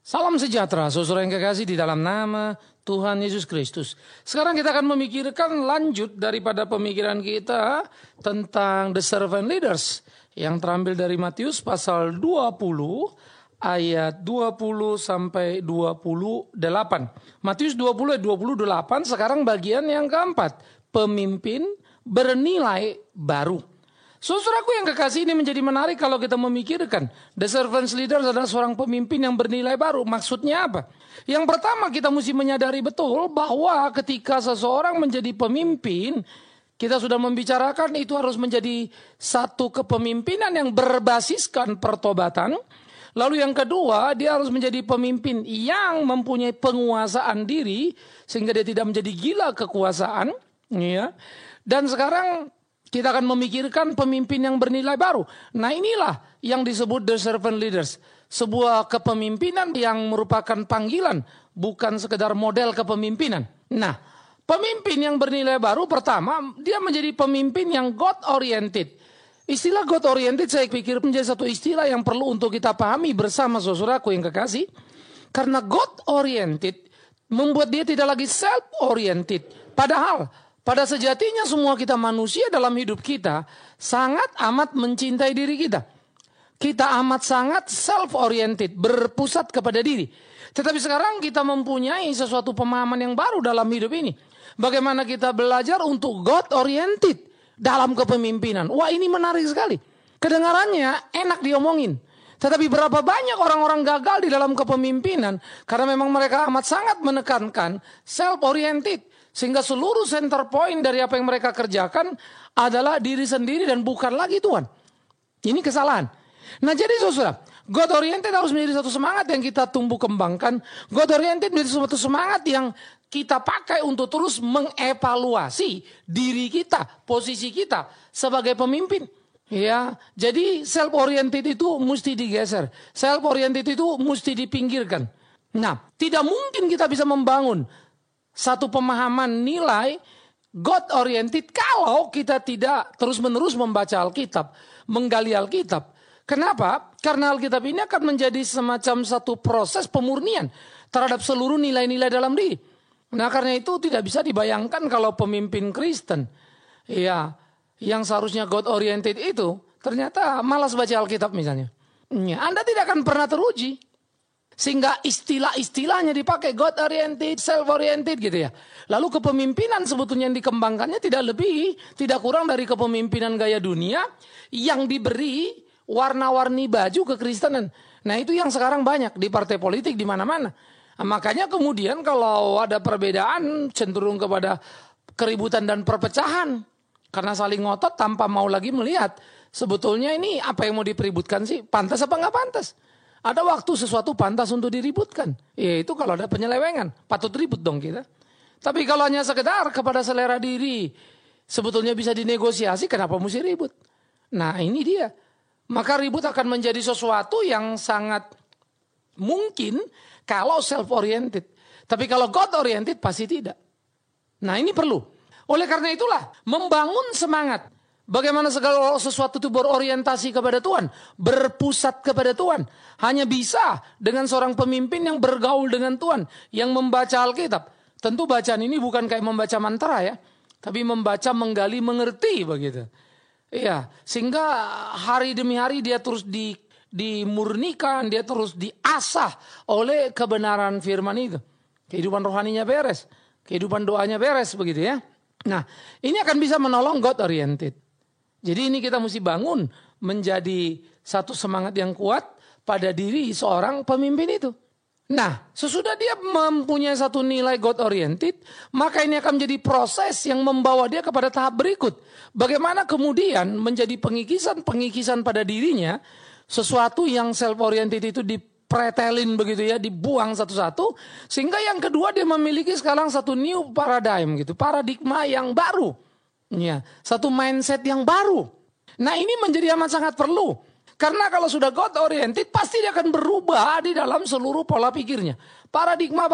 Salam sejahtera, saudara yang kekasih di dalam nama Tuhan Yesus Kristus. Sekarang kita akan memikirkan lanjut daripada pemikiran kita tentang the servant leaders yang terambil dari Matius pasal 20 ayat 20 sampai 28. Matius 20 ayat 28, sekarang bagian yang keempat, pemimpin bernilai baru. Saudaraku yang kekasih, ini menjadi menarik kalau kita memikirkan the servants leaders adalah seorang pemimpin yang bernilai baru. Maksudnya apa? Yang pertama, kita mesti menyadari betul bahwa ketika seseorang menjadi pemimpin, kita sudah membicarakan itu harus menjadi satu kepemimpinan yang berbasiskan pertobatan. Lalu yang kedua, dia harus menjadi pemimpin yang mempunyai penguasaan diri sehingga dia tidak menjadi gila kekuasaan, ya. Dan sekarang kita akan memikirkan pemimpin yang bernilai baru. Nah, inilah yang disebut the servant leaders. Sebuah kepemimpinan yang merupakan panggilan, bukan sekedar model kepemimpinan. Nah, pemimpin yang bernilai baru pertama, dia menjadi pemimpin yang God-oriented. Istilah God-oriented saya pikir menjadi satu istilah yang perlu untuk kita pahami bersama saudaraku yang kekasih. Karena God-oriented membuat dia tidak lagi self-oriented. Padahal pada sejatinya semua kita manusia dalam hidup kita sangat amat mencintai diri kita. Kita amat sangat self-oriented, berpusat kepada diri. Tetapi sekarang kita mempunyai sesuatu pemahaman yang baru dalam hidup ini. Bagaimana kita belajar untuk God-oriented dalam kepemimpinan. Wah, ini menarik sekali. Kedengarannya enak diomongin. Tetapi berapa banyak orang-orang gagal di dalam kepemimpinan karena memang mereka amat sangat menekankan self-oriented. Sehingga seluruh center point dari apa yang mereka kerjakan adalah diri sendiri dan bukan lagi Tuhan. Ini kesalahan. Nah, jadi saudara, God oriented harus menjadi satu semangat yang kita tumbuh kembangkan. God oriented menjadi satu semangat yang kita pakai untuk terus mengevaluasi diri kita, posisi kita sebagai pemimpin. Ya, jadi self oriented itu mesti digeser. Self oriented itu mesti dipinggirkan. Nah, tidak mungkin kita bisa membangun satu pemahaman nilai God-oriented kalau kita tidak terus-menerus membaca Alkitab, menggali Alkitab. Kenapa? Karena Alkitab ini akan menjadi semacam satu proses pemurnian terhadap seluruh nilai-nilai dalam diri. Nah, karena itu tidak bisa dibayangkan kalau pemimpin Kristen, ya, yang seharusnya God-oriented itu ternyata malas baca Alkitab misalnya. Ya, Anda tidak akan pernah teruji. Sehingga istilah-istilahnya dipakai God-oriented, self-oriented gitu ya. Lalu kepemimpinan sebetulnya yang dikembangkannya tidak lebih, tidak kurang dari kepemimpinan gaya dunia yang diberi warna-warni baju kekristenan. Nah, itu yang sekarang banyak di partai politik di mana-mana. Nah, makanya kemudian kalau ada perbedaan cenderung kepada keributan dan perpecahan. Karena saling ngotot tanpa mau lagi melihat sebetulnya ini apa yang mau dipeributkan sih, pantas apa nggak pantas. Ada waktu sesuatu pantas untuk diributkan. Yaitu kalau ada penyelewengan. Patut ribut dong kita. Tapi kalau hanya sekedar kepada selera diri. Sebetulnya bisa dinegosiasi. Kenapa mesti ribut? Nah, ini dia. Maka ribut akan menjadi sesuatu yang sangat mungkin kalau self-oriented. Tapi kalau God-oriented pasti tidak. Nah, ini perlu. Oleh karena itulah membangun semangat. Bagaimana segala sesuatu itu berorientasi kepada Tuhan, berpusat kepada Tuhan. Hanya bisa dengan seorang pemimpin yang bergaul dengan Tuhan, yang membaca Alkitab. Tentu bacaan ini bukan kayak membaca mantra ya, tapi membaca, menggali, mengerti begitu. Iya, sehingga hari demi hari dia terus dimurnikan, dia terus diasah oleh kebenaran firman itu. Kehidupan rohaninya beres, kehidupan doanya beres begitu ya. Nah, ini akan bisa menolong God oriented. Jadi ini kita mesti bangun menjadi satu semangat yang kuat pada diri seorang pemimpin itu. Nah, sesudah dia mempunyai satu nilai God-oriented, maka ini akan menjadi proses yang membawa dia kepada tahap berikut. Bagaimana kemudian menjadi pengikisan pada dirinya, sesuatu yang self-oriented itu dipretelin begitu ya, dibuang satu-satu. Sehingga yang kedua dia memiliki sekarang satu new paradigm gitu, paradigma yang baru. Ya, satu mindset yang baru. Nah, ini menjadi amat sangat perlu. Karena kalau sudah God oriented pasti dia akan berubah di dalam seluruh pola pikirnya. Paradigma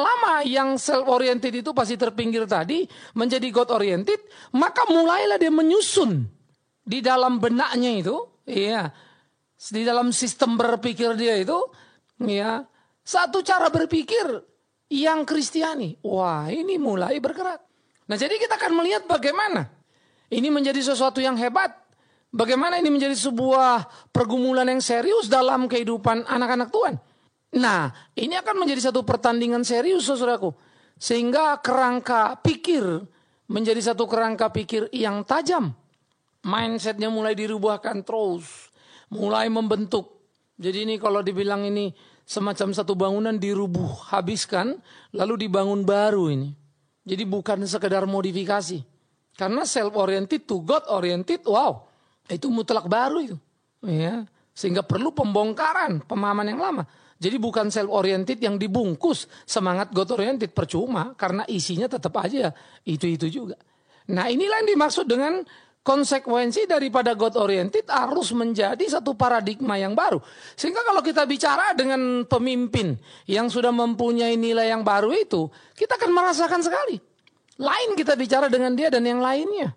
lama yang self oriented itu pasti terpinggir tadi menjadi God oriented, maka mulailah dia menyusun di dalam benaknya itu, ya, di dalam sistem berpikir dia itu, ya, Satu cara berpikir yang Kristiani. Wah, ini mulai bergerak. Nah, jadi kita akan melihat bagaimana ini menjadi sesuatu yang hebat. Bagaimana ini menjadi sebuah pergumulan yang serius dalam kehidupan anak-anak Tuhan. Nah, ini akan menjadi satu pertandingan serius, saudaraku. Sehingga kerangka pikir menjadi satu kerangka pikir yang tajam. Mindsetnya mulai dirubahkan terus. Mulai membentuk. Jadi ini kalau dibilang ini semacam satu bangunan dirubuh habiskan. Lalu dibangun baru ini. Jadi bukan sekedar modifikasi. Karena self-oriented to God-oriented, wow. Itu mutlak baru itu. Ya. Sehingga perlu pembongkaran pemahaman yang lama. Jadi bukan self-oriented yang dibungkus semangat God-oriented. Percuma karena isinya tetap aja itu-itu juga. Nah, inilah yang dimaksud dengan konsekuensi daripada God-oriented harus menjadi satu paradigma yang baru. Sehingga kalau kita bicara dengan pemimpin yang sudah mempunyai nilai yang baru itu, kita akan merasakan sekali. Lain kita bicara dengan dia dan yang lainnya.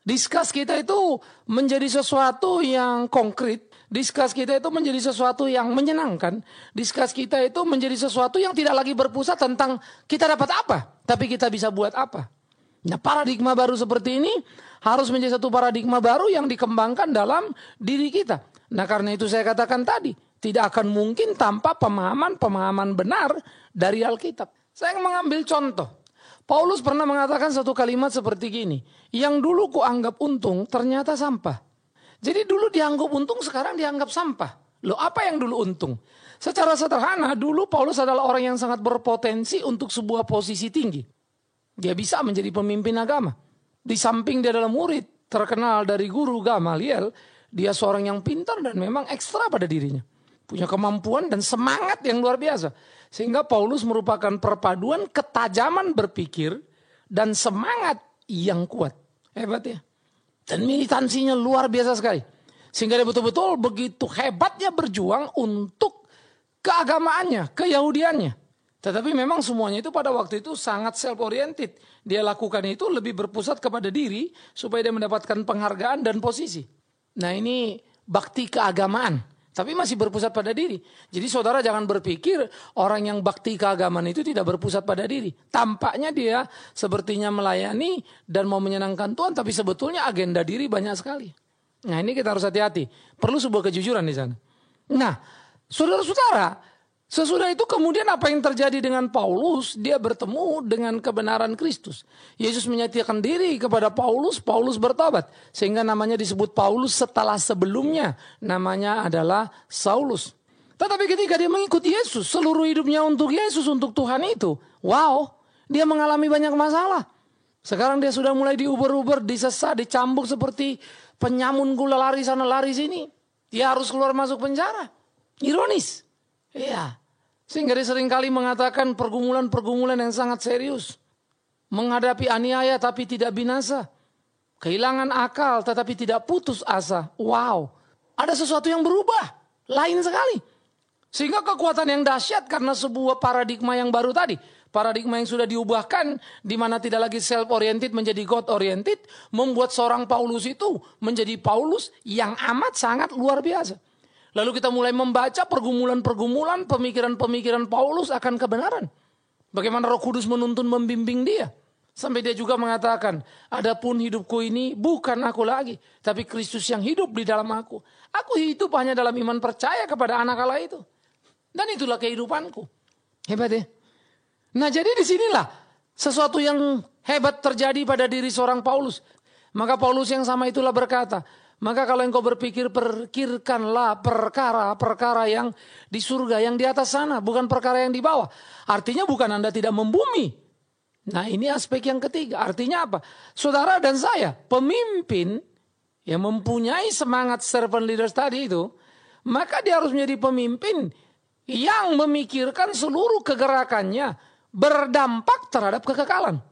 Diskus kita itu menjadi sesuatu yang konkret. Diskus kita itu menjadi sesuatu yang menyenangkan. Diskus kita itu menjadi sesuatu yang tidak lagi berpusat tentang kita dapat apa, tapi kita bisa buat apa. Nah, paradigma baru seperti ini harus menjadi satu paradigma baru yang dikembangkan dalam diri kita. Nah, karena itu saya katakan tadi, tidak akan mungkin tanpa pemahaman benar dari Alkitab. Saya mengambil contoh. Paulus pernah mengatakan satu kalimat seperti gini. Yang dulu kuanggap untung ternyata sampah. Jadi dulu dianggap untung, sekarang dianggap sampah. Loh, apa yang dulu untung? Secara sederhana, dulu Paulus adalah orang yang sangat berpotensi untuk sebuah posisi tinggi. Dia bisa menjadi pemimpin agama. Di samping dia adalah murid terkenal dari guru Gamaliel, dia seorang yang pintar dan memang ekstra pada dirinya. Punya kemampuan dan semangat yang luar biasa. Sehingga Paulus merupakan perpaduan ketajaman berpikir dan semangat yang kuat. Hebat ya. Dan militansinya luar biasa sekali. Sehingga dia betul-betul begitu hebatnya berjuang untuk keagamaannya, keyahudiannya. Tetapi memang semuanya itu pada waktu itu sangat self-oriented. Dia lakukan itu lebih berpusat kepada diri supaya dia mendapatkan penghargaan dan posisi. Nah, ini bakti keagamaan. Tapi masih berpusat pada diri. Jadi saudara jangan berpikir orang yang bakti keagamaan itu tidak berpusat pada diri. Tampaknya dia sepertinya melayani dan mau menyenangkan Tuhan. Tapi sebetulnya agenda diri banyak sekali. Nah, ini kita harus hati-hati. Perlu sebuah kejujuran di sana. Nah, saudara-saudara, sesudah itu kemudian apa yang terjadi dengan Paulus? Dia bertemu dengan kebenaran Kristus. Yesus menyatakan diri kepada Paulus, Paulus bertobat. Sehingga namanya disebut Paulus setelah sebelumnya namanya adalah Saulus. Tetapi ketika dia mengikuti Yesus, seluruh hidupnya untuk Yesus, untuk Tuhan itu. Wow, dia mengalami banyak masalah. Sekarang dia sudah mulai diuber-uber, disesat, dicambuk seperti penyamun gula lari sana lari sini. Dia harus keluar masuk penjara. Ironis. Iya. Sehingga dia seringkali mengatakan pergumulan-pergumulan yang sangat serius. Menghadapi aniaya tapi tidak binasa. Kehilangan akal tetapi tidak putus asa. Wow. Ada sesuatu yang berubah. Lain sekali. Sehingga kekuatan yang dahsyat karena sebuah paradigma yang baru tadi. Paradigma yang sudah diubahkan. Di mana tidak lagi self-oriented menjadi God-oriented. Membuat seorang Paulus itu menjadi Paulus yang amat sangat luar biasa. Lalu kita mulai membaca pergumulan-pergumulan, pemikiran-pemikiran Paulus akan kebenaran. Bagaimana Roh Kudus menuntun membimbing dia. Sampai dia juga mengatakan, adapun hidupku ini bukan aku lagi, tapi Kristus yang hidup di dalam aku. Aku hidup hanya dalam iman percaya kepada anak Allah itu. Dan itulah kehidupanku. Hebat ya. Nah, jadi disinilah sesuatu yang hebat terjadi pada diri seorang Paulus. Maka Paulus yang sama itulah berkata, maka kalau engkau berpikir, pikirkanlah perkara-perkara yang di surga, yang di atas sana, bukan perkara yang di bawah. Artinya bukan Anda tidak membumi. Nah, ini aspek yang ketiga. Artinya apa? Saudara dan saya, pemimpin yang mempunyai semangat servant leaders tadi itu, maka dia harus menjadi pemimpin yang memikirkan seluruh kegerakannya berdampak terhadap kekekalan.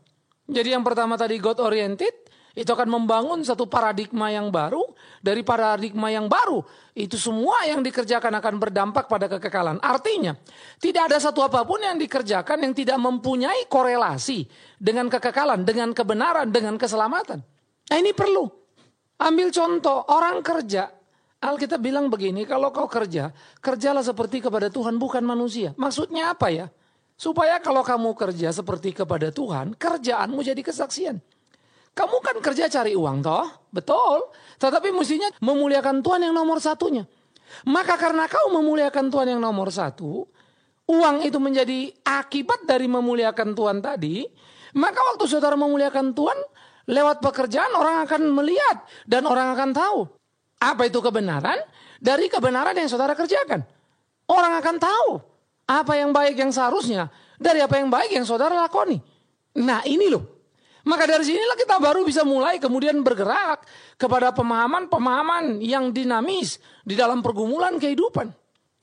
Jadi yang pertama tadi God oriented. Itu akan membangun satu paradigma yang baru. Dari paradigma yang baru, itu semua yang dikerjakan akan berdampak pada kekekalan. Artinya, tidak ada satu apapun yang dikerjakan yang tidak mempunyai korelasi dengan kekekalan, dengan kebenaran, dengan keselamatan. Nah, ini perlu. Ambil contoh, orang kerja Alkitab bilang begini, kalau kau kerja, kerjalah seperti kepada Tuhan bukan manusia. Maksudnya apa ya? Supaya kalau kamu kerja seperti kepada Tuhan, kerjaanmu jadi kesaksian. Kamu kan kerja cari uang toh? Betul. Tetapi mestinya memuliakan Tuhan yang nomor satunya. Maka karena kau memuliakan Tuhan yang nomor satu, uang itu menjadi akibat dari memuliakan Tuhan tadi. Maka waktu saudara memuliakan Tuhan, lewat pekerjaan orang akan melihat dan orang akan tahu. Apa itu kebenaran? Dari kebenaran yang saudara kerjakan. Orang akan tahu apa yang baik yang seharusnya dari apa yang baik yang saudara lakoni. Nah ini loh. Maka dari sinilah kita baru bisa mulai kemudian bergerak kepada pemahaman-pemahaman yang dinamis di dalam pergumulan kehidupan.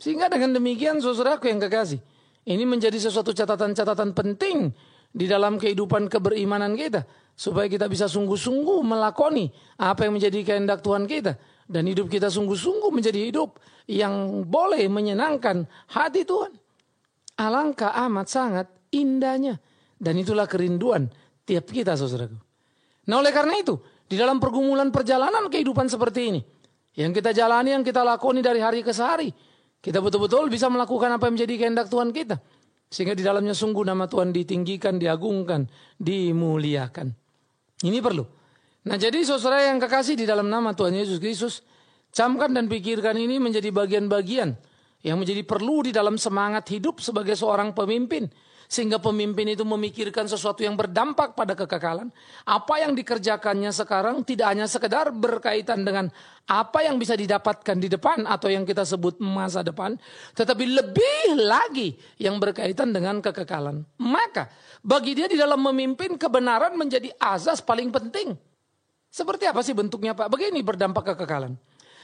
Sehingga dengan demikian saudaraku yang kekasih, ini menjadi sesuatu catatan-catatan penting di dalam kehidupan keberimanan kita. Supaya kita bisa sungguh-sungguh melakoni apa yang menjadi kehendak Tuhan kita. Dan hidup kita sungguh-sungguh menjadi hidup yang boleh menyenangkan hati Tuhan. Alangkah amat sangat indahnya. Dan itulah kerinduan tiap kita saudaraku. Nah oleh karena itu, di dalam pergumulan perjalanan kehidupan seperti ini, yang kita jalani, yang kita lakoni dari hari ke hari, kita betul-betul bisa melakukan apa yang menjadi kehendak Tuhan kita. Sehingga di dalamnya sungguh nama Tuhan ditinggikan, diagungkan, dimuliakan. Ini perlu. Nah jadi saudara yang kekasih di dalam nama Tuhan Yesus Kristus, camkan dan pikirkan ini menjadi bagian-bagian yang menjadi perlu di dalam semangat hidup sebagai seorang pemimpin. Sehingga pemimpin itu memikirkan sesuatu yang berdampak pada kekekalan. Apa yang dikerjakannya sekarang tidak hanya sekedar berkaitan dengan apa yang bisa didapatkan di depan atau yang kita sebut masa depan. Tetapi lebih lagi yang berkaitan dengan kekekalan. Maka bagi dia di dalam memimpin kebenaran menjadi azas paling penting. Seperti apa sih bentuknya Pak? Begini berdampak kekekalan.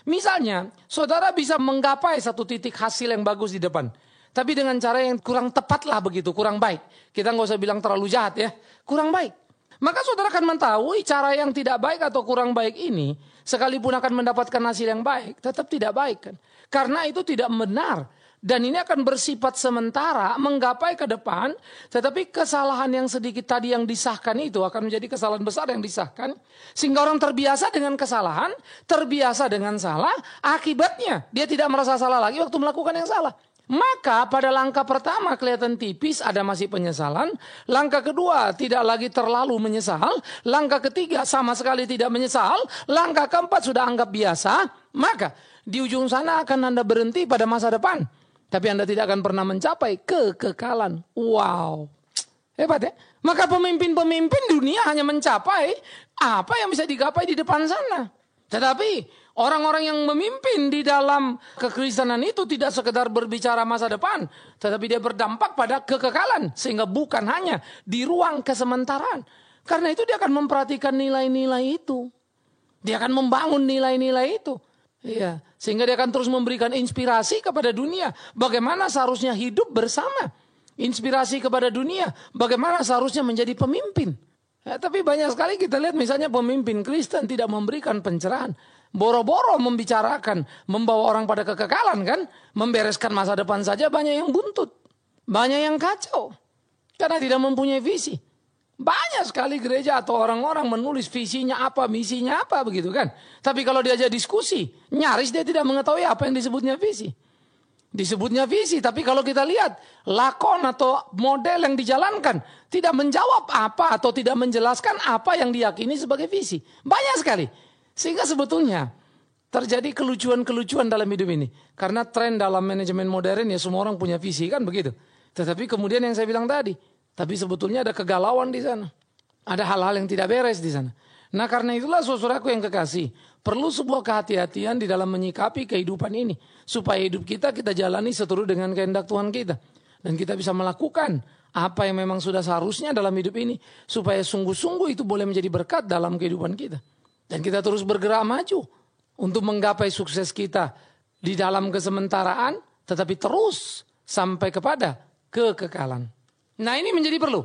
Misalnya, saudara bisa menggapai satu titik hasil yang bagus di depan. Tapi dengan cara yang kurang tepat lah begitu, kurang baik. Kita nggak usah bilang terlalu jahat ya, kurang baik. Maka saudara akan mengetahui cara yang tidak baik atau kurang baik ini, sekalipun akan mendapatkan hasil yang baik, tetap tidak baik kan. Karena itu tidak benar. Dan ini akan bersifat sementara, menggapai ke depan. Tetapi kesalahan yang sedikit tadi yang disahkan itu akan menjadi kesalahan besar yang disahkan. Sehingga orang terbiasa dengan kesalahan, terbiasa dengan salah. Akibatnya dia tidak merasa salah lagi waktu melakukan yang salah. Maka pada langkah pertama kelihatan tipis, ada masih penyesalan. Langkah kedua tidak lagi terlalu menyesal. Langkah ketiga sama sekali tidak menyesal. Langkah keempat sudah anggap biasa. Maka di ujung sana akan Anda berhenti pada masa depan. Tapi Anda tidak akan pernah mencapai kekekalan. Wow. Hebat ya. Maka pemimpin-pemimpin dunia hanya mencapai apa yang bisa digapai di depan sana. Tetapi orang-orang yang memimpin di dalam kekristenan itu tidak sekedar berbicara masa depan. Tetapi dia berdampak pada kekekalan. Sehingga bukan hanya di ruang kesementaraan. Karena itu dia akan memperhatikan nilai-nilai itu. Dia akan membangun nilai-nilai itu. Iya, sehingga dia akan terus memberikan inspirasi kepada dunia. Bagaimana seharusnya hidup bersama. Inspirasi kepada dunia. Bagaimana seharusnya menjadi pemimpin. Ya, tapi banyak sekali kita lihat misalnya pemimpin Kristen tidak memberikan pencerahan. Boro-boro membicarakan, membawa orang pada kekekalan kan. Membereskan masa depan saja banyak yang buntut. Banyak yang kacau. Karena tidak mempunyai visi. Banyak sekali gereja atau orang-orang menulis visinya apa, misinya apa begitu kan. Tapi kalau diajak diskusi, nyaris dia tidak mengetahui apa yang disebutnya visi. Disebutnya visi, tapi kalau kita lihat lakon atau model yang dijalankan tidak menjawab apa atau tidak menjelaskan apa yang diyakini sebagai visi. Banyak sekali. Sehingga sebetulnya terjadi kelucuan-kelucuan dalam hidup ini. Karena tren dalam manajemen modern ya semua orang punya visi kan begitu. Tetapi kemudian yang saya bilang tadi, tapi sebetulnya ada kegalauan di sana. Ada hal-hal yang tidak beres di sana. Nah karena itulah saudaraku yang kekasih. Perlu sebuah kehati-hatian di dalam menyikapi kehidupan ini. Supaya hidup kita jalani seturut dengan kehendak Tuhan kita. Dan kita bisa melakukan apa yang memang sudah seharusnya dalam hidup ini. Supaya sungguh-sungguh itu boleh menjadi berkat dalam kehidupan kita. Dan kita terus bergerak maju. Untuk menggapai sukses kita di dalam kesementaraan. Tetapi terus sampai kepada kekekalan. Nah ini menjadi perlu.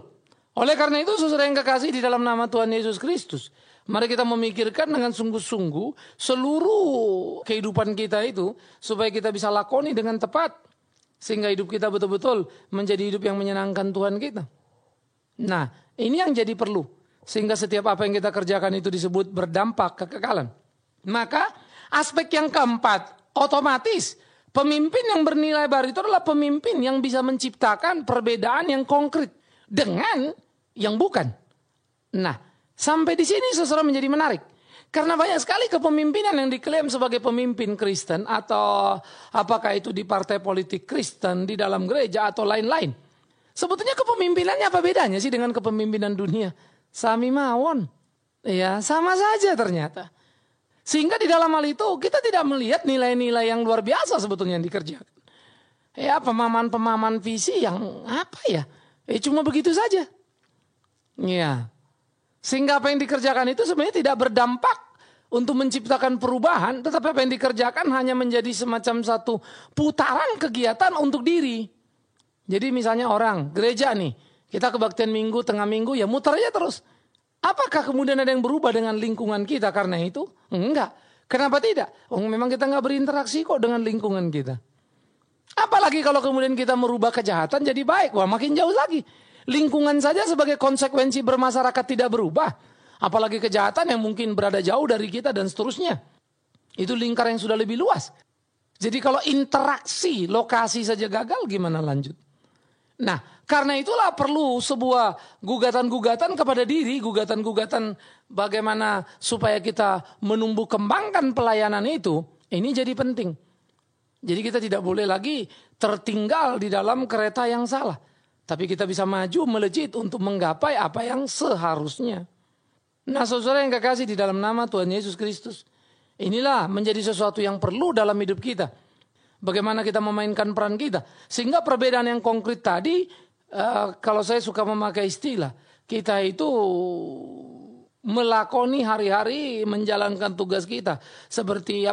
Oleh karena itu saudara yang kekasih di dalam nama Tuhan Yesus Kristus. Mari kita memikirkan dengan sungguh-sungguh seluruh kehidupan kita itu. Supaya kita bisa lakoni dengan tepat. Sehingga hidup kita betul-betul menjadi hidup yang menyenangkan Tuhan kita. Nah ini yang jadi perlu. Sehingga setiap apa yang kita kerjakan itu disebut berdampak kekekalan. Maka Aspek yang keempat, otomatis pemimpin yang bernilai baru itu adalah pemimpin yang bisa menciptakan perbedaan yang konkret dengan yang bukan. Nah, sampai di sini saudara menjadi menarik. Karena banyak sekali kepemimpinan yang diklaim sebagai pemimpin Kristen atau apakah itu di partai politik Kristen, di dalam gereja atau lain-lain. Sebetulnya kepemimpinannya apa bedanya sih dengan kepemimpinan dunia? Sami mawon. Ya, sama saja ternyata. Sehingga di dalam hal itu kita tidak melihat nilai-nilai yang luar biasa sebetulnya yang dikerjakan. Ya, pemahaman-pemahaman visi yang apa ya? Cuma begitu saja. Ya. Sehingga apa yang dikerjakan itu sebenarnya tidak berdampak untuk menciptakan perubahan. Tetapi apa yang dikerjakan hanya menjadi semacam satu putaran kegiatan untuk diri. Jadi misalnya orang, gereja nih. Kita kebaktian minggu, tengah minggu, ya muter aja terus. Apakah kemudian ada yang berubah dengan lingkungan kita karena itu? Enggak. Kenapa tidak? Memang kita nggak berinteraksi kok dengan lingkungan kita. Apalagi kalau kemudian kita merubah kejahatan jadi baik. Wah, makin jauh lagi. Lingkungan saja sebagai konsekuensi bermasyarakat tidak berubah. Apalagi kejahatan yang mungkin berada jauh dari kita dan seterusnya. Itu lingkar yang sudah lebih luas. Jadi kalau interaksi lokasi saja gagal, gimana lanjut? Nah, karena itulah perlu sebuah gugatan-gugatan kepada diri. Gugatan-gugatan bagaimana supaya kita menumbuh kembangkan pelayanan itu. Ini jadi penting. Jadi kita tidak boleh lagi tertinggal di dalam kereta yang salah. Tapi kita bisa maju melejit untuk menggapai apa yang seharusnya. Nah, saudara yang kekasih di dalam nama Tuhan Yesus Kristus. Inilah menjadi sesuatu yang perlu dalam hidup kita. Bagaimana kita memainkan peran kita. Sehingga perbedaan yang konkret tadi, kalau saya suka memakai istilah, kita itu melakoni hari-hari menjalankan tugas kita. Seperti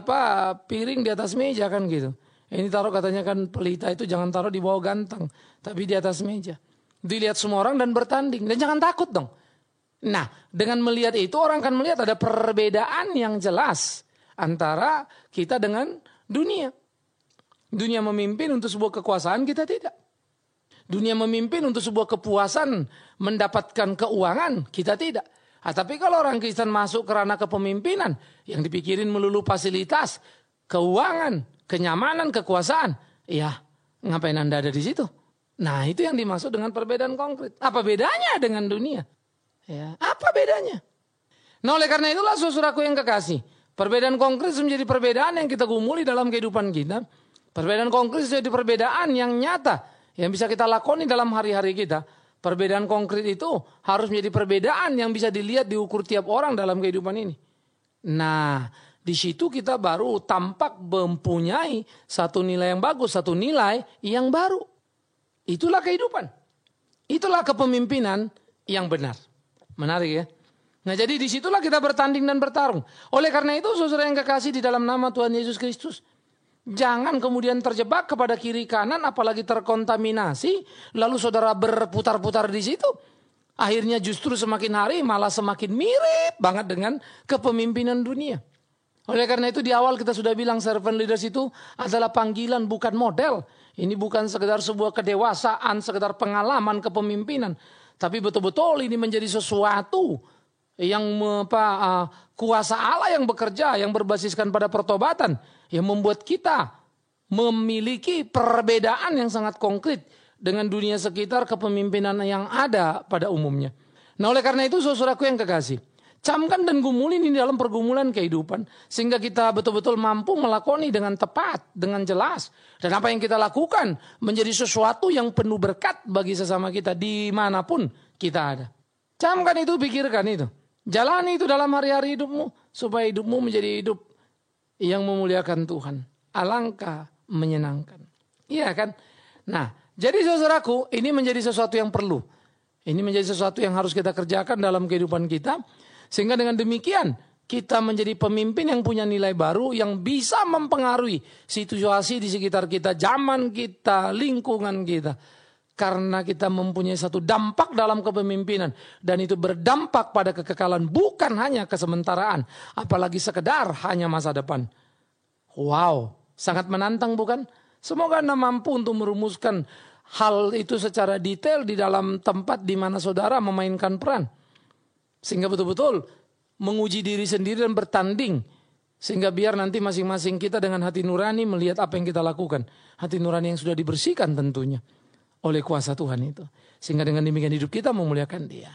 piring di atas meja kan gitu. Ini taruh katanya kan pelita itu jangan taruh di bawah ganteng. Tapi di atas meja. Dilihat semua orang dan bertanding. Dan jangan takut dong. Nah, dengan melihat itu orang akan melihat ada perbedaan yang jelas antara kita dengan dunia. Dunia memimpin untuk sebuah kekuasaan, kita tidak. Dunia memimpin untuk sebuah kepuasan, mendapatkan keuangan, kita tidak. Tapi kalau orang Kristen masuk ke ranah kepemimpinan, yang dipikirin melulu fasilitas, keuangan, kenyamanan, kekuasaan, ya ngapain Anda ada di situ? Nah, itu yang dimaksud dengan perbedaan konkret. Apa bedanya dengan dunia? Ya, apa bedanya? Nah, oleh karena itulah saudaraku yang kekasih, perbedaan konkret menjadi perbedaan yang kita gumuli dalam kehidupan kita. Perbedaan konkret menjadi perbedaan yang nyata, yang bisa kita lakoni dalam hari-hari kita. Perbedaan konkret itu harus menjadi perbedaan yang bisa dilihat, diukur tiap orang dalam kehidupan ini. Nah, di situ kita baru tampak mempunyai satu nilai yang bagus, satu nilai yang baru. Itulah kehidupan. Itulah kepemimpinan yang benar. Menarik ya. Nah, jadi disitulah kita bertanding dan bertarung. Oleh karena itu saudara yang kekasih di dalam nama Tuhan Yesus Kristus, jangan kemudian terjebak kepada kiri kanan apalagi terkontaminasi. Lalu saudara berputar-putar di situ. Akhirnya justru semakin hari malah semakin mirip banget dengan kepemimpinan dunia. Oleh karena itu di awal kita sudah bilang servant leaders itu adalah panggilan bukan model. Ini bukan sekedar sebuah kedewasaan, sekedar pengalaman kepemimpinan. Tapi betul-betul ini menjadi sesuatu yang kuasa Allah yang bekerja, yang berbasiskan pada pertobatan. Yang membuat kita memiliki perbedaan yang sangat konkret dengan dunia sekitar kepemimpinan yang ada pada umumnya. Nah, oleh karena itu saudaraku yang kekasih, camkan dan gumulin ini dalam pergumulan kehidupan. Sehingga kita betul-betul mampu melakoni dengan tepat, dengan jelas. Dan apa yang kita lakukan menjadi sesuatu yang penuh berkat bagi sesama kita dimanapun kita ada. Camkan itu, pikirkan itu. Jalani itu dalam hari-hari hidupmu. Supaya hidupmu menjadi hidup yang memuliakan Tuhan. Alangkah menyenangkan. Iya kan? Nah, jadi saudaraku, ini menjadi sesuatu yang perlu. Ini menjadi sesuatu yang harus kita kerjakan dalam kehidupan kita. Sehingga dengan demikian kita menjadi pemimpin yang punya nilai baru yang bisa mempengaruhi situasi di sekitar kita, zaman kita, lingkungan kita. Karena kita mempunyai satu dampak dalam kepemimpinan. Dan itu berdampak pada kekekalan, bukan hanya kesementaraan. Apalagi sekedar hanya masa depan. Wow, sangat menantang bukan? Semoga Anda mampu untuk merumuskan hal itu secara detail di dalam tempat di mana saudara memainkan peran. Sehingga betul-betul menguji diri sendiri dan bertanding Sehingga biar nanti masing-masing kita dengan hati nurani melihat apa yang kita lakukan. Hati nurani yang sudah dibersihkan tentunya oleh kuasa Tuhan itu. Sehingga dengan demikian hidup kita memuliakan Dia.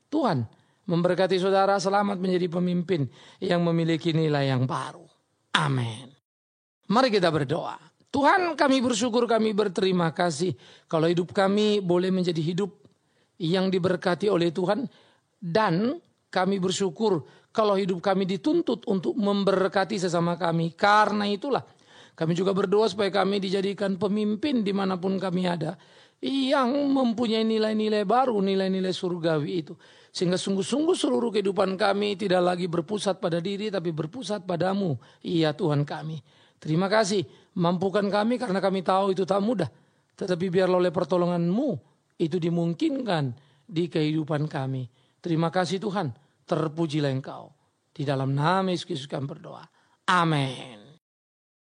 Tuhan memberkati saudara selamat menjadi pemimpin yang memiliki nilai yang baru. Amin. Mari kita berdoa. Tuhan, kami bersyukur, kami berterima kasih kalau hidup kami boleh menjadi hidup yang diberkati oleh Tuhan. Dan kami bersyukur kalau hidup kami dituntut untuk memberkati sesama kami. Karena itulah kami juga berdoa supaya kami dijadikan pemimpin dimanapun kami ada. Yang mempunyai nilai-nilai baru, nilai-nilai surgawi itu. Sehingga sungguh-sungguh seluruh kehidupan kami tidak lagi berpusat pada diri tapi berpusat padamu. Iya Tuhan kami. Terima kasih. Mampukan kami karena kami tahu itu tak mudah. Tetapi biarlah oleh pertolongan-Mu itu dimungkinkan di kehidupan kami. Terima kasih Tuhan. Terpujilah Engkau. Di dalam nama Yesus Kristus kami berdoa. Amin.